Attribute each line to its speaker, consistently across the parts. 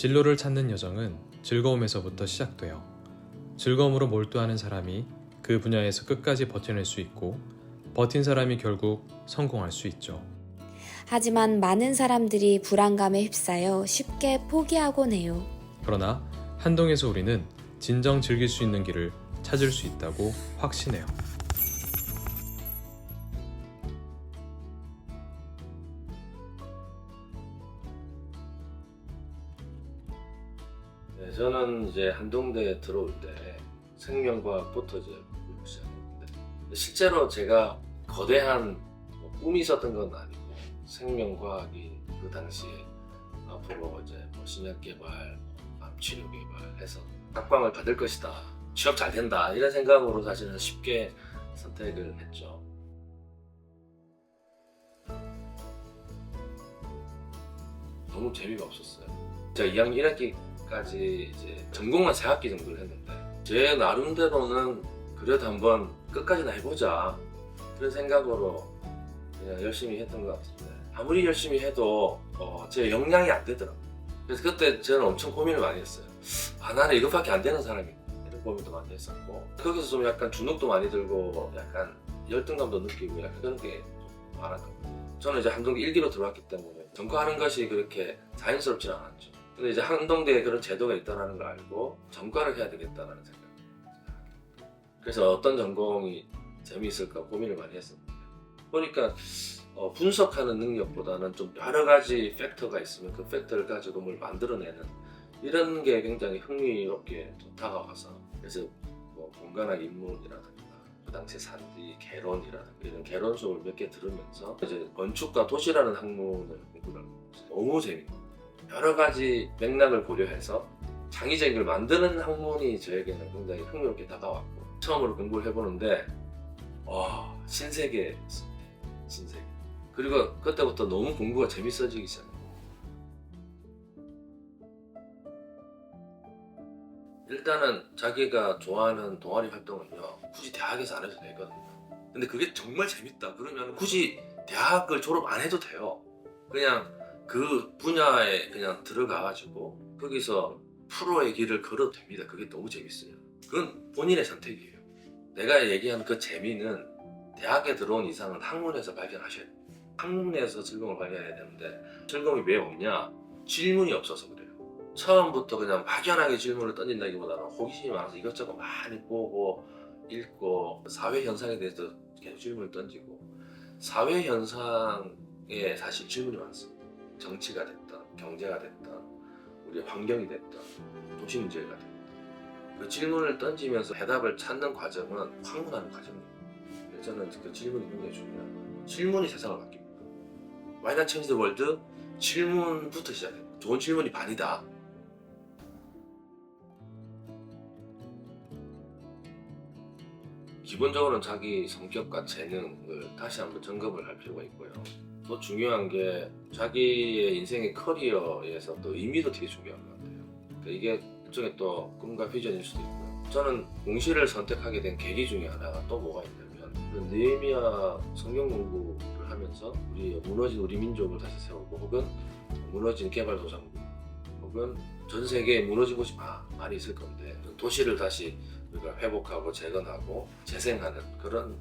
Speaker 1: 진로를 찾는 여정은 즐거움에서부터 시작돼요. 즐거움으로 몰두하는 사람이 그 분야에서 끝까지 버텨낼 수 있고 버틴 사람이 결국 성공할 수 있죠.
Speaker 2: 하지만 많은 사람들이 불안감에 휩싸여 쉽게 포기하곤 해요.
Speaker 1: 그러나 한동에서 우리는 진정 즐길 수 있는 길을 찾을 수 있다고 확신해요.
Speaker 3: 네, 저는 이제 한동대에 들어올 때 생명과학부터 이제 공부를 시작했는데 실제로 제가 거대한 꿈이 있었던 건 아니고 생명과학이 그 당시에 앞으로 이제 신약 개발, 암 치료 개발해서 각광을 받을 것이다, 취업 잘 된다 이런 생각으로 사실은 쉽게 선택을 했죠. 너무 재미가 없었어요. 제가 2학년 1학기까지 이제 전공만 3학기 정도를 했는데 제 나름대로는 그래도 한번 끝까지나 해보자 그런 생각으로 그냥 열심히 했던 것 같은데 아무리 열심히 해도 제 역량이 안 되더라고요. 그래서 그때 저는 엄청 고민을 많이 했어요. 나는 이것밖에 안 되는 사람이 이런 고민도 많이 했었고 거기서 좀 약간 주눅도 많이 들고 약간 열등감도 느끼고 약간 그런 게 좀 많았거든요. 저는 이제 한동대 1기로 들어왔기 때문에 전과하는 것이 그렇게 자연스럽지는 않았죠. 근데 이제 한동대에 그런 제도가 있다는 걸 알고 전과를 해야 되겠다는 생각. 그래서 어떤 전공이 재미있을까 고민을 많이 했었는데 보니까 분석하는 능력보다는 좀 여러 가지 팩터가 있으면 그 팩터를 가지고 뭘 만들어내는 이런 게 굉장히 흥미롭게 좀 다가와서 그래서 뭐 공간학 인문이라든가 그 당시에 산디, 개론이라든가 이런 개론 수업을 몇 개 들으면서 이제 건축과 도시라는 학문을 공부를 하고 너무 재밌고 여러 가지 맥락을 고려해서 창의적인 걸 만드는 학문이 저에게는 굉장히 흥미롭게 다가왔고 처음으로 공부를 해보는데 와 신세계였습니다. 신세계. 그리고 그때부터 너무 공부가 재밌어지기 시작해요. 일단은 자기가 좋아하는 동아리 활동은요 굳이 대학에서 안 해도 되거든요. 근데 그게 정말 재밌다 그러면 굳이 대학을 졸업 안 해도 돼요. 그냥 그 분야에 그냥 들어가가지고 거기서 프로의 길을 걸어도 됩니다. 그게 너무 재밌어요. 그건 본인의 선택이에요. 내가 얘기하는 그 재미는 대학에 들어온 이상은 학문에서 발견하셔야 돼요. 학문에서 즐거움을 발견해야 되는데 즐거움이 왜 없냐? 질문이 없어서 그래요. 처음부터 그냥 막연하게 질문을 던진다기보다는 호기심이 많아서 이것저것 많이 보고 읽고 사회 현상에 대해서 계속 질문을 던지고 사회 현상에 사실 질문이 많습니다. 정치가 됐든 경제가 됐든 우리 환경이 됐든 도시 문제가 됐든 그 질문을 던지면서 해답을 찾는 과정은 학문하는 과정입니다. 그래서 저는 그 질문이 굉장히 중요해요. 질문이 세상을 바뀝니다. Why not change the world? 질문부터 시작해요. 좋은 질문이 반이다. 기본적으로는 자기 성격과 재능을 다시 한번 점검을 할 필요가 있고요. 또 중요한 게 자기의 인생의 커리어에서 또 의미도 되게 중요한 것 같아요. 그러니까 이게 일종의 또 꿈과 비전일 수도 있고요. 저는 공시를 선택하게 된 계기 중에 하나가 또 뭐가 있냐면 느헤미야 성경 공부를 하면서 우리 무너진 우리 민족을 다시 세우고 혹은 무너진 개발도상국 혹은 전 세계에 무너진 곳이 많이 있을 건데 도시를 다시 우리가 회복하고 재건하고 재생하는 그런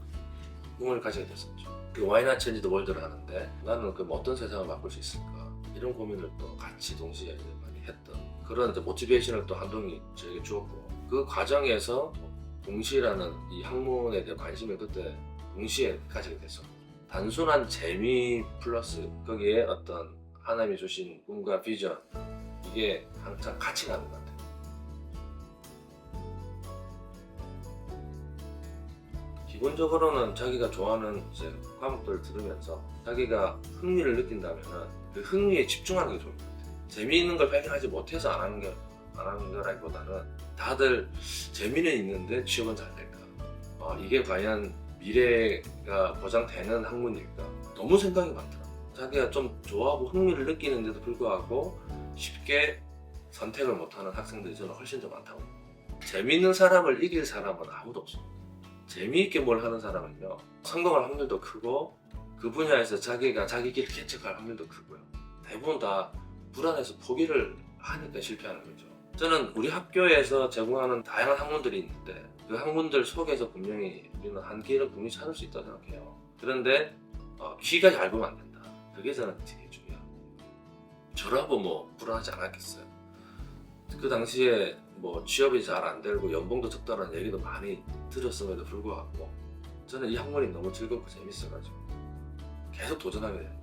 Speaker 3: 꿈을 가지게 됐었죠. 그 Why not change the world를 하는데 나는 그럼 어떤 세상을 바꿀 수 있을까 이런 고민을 또 같이 동시에 많이 했던 그런 모티베이션을 또 한동이 저에게 주었고 그 과정에서 공시라는 이 학문에 대한 관심을 그때 동시에 가지게 됐었고 단순한 재미 플러스 거기에 어떤 하나님이 주신 꿈과 비전 이게 항상 같이 가는 것 같아요. 기본적으로는 자기가 좋아하는 이제 과목들을 들으면서 자기가 흥미를 느낀다면 그 흥미에 집중하는 게 좋은 것 같아요. 재미있는 걸 발견하지 못해서 안 하는 거라기보다는 다들 재미는 있는데 취업은 잘 될까? 이게 과연 미래가 보장되는 학문일까? 너무 생각이 많더라고요. 자기가 좀 좋아하고 흥미를 느끼는데도 불구하고 쉽게 선택을 못하는 학생들이 저는 훨씬 더 많다고 봅니다. 재미있는 사람을 이길 사람은 아무도 없습니다. 재미있게 뭘 하는 사람은요 성공할 확률도 크고 그 분야에서 자기가 자기 길을 개척할 확률도 크고요. 대부분 다 불안해서 포기를 하니까 실패하는 거죠. 저는 우리 학교에서 제공하는 다양한 학문들이 있는데 그 학문들 속에서 분명히 우리는 한계를 분명히 찾을 수 있다고 생각해요. 그런데 귀가 얇으면 안 된다. 그게 저는 되게 중요해요. 저라고 뭐 불안하지 않았겠어요. 그 당시에 뭐 취업이 잘 안 되고 연봉도 적다라는 얘기도 많이 들었음에도 불구하고 저는 이 학문이 너무 즐겁고 재밌어가지고 계속 도전하게 돼요.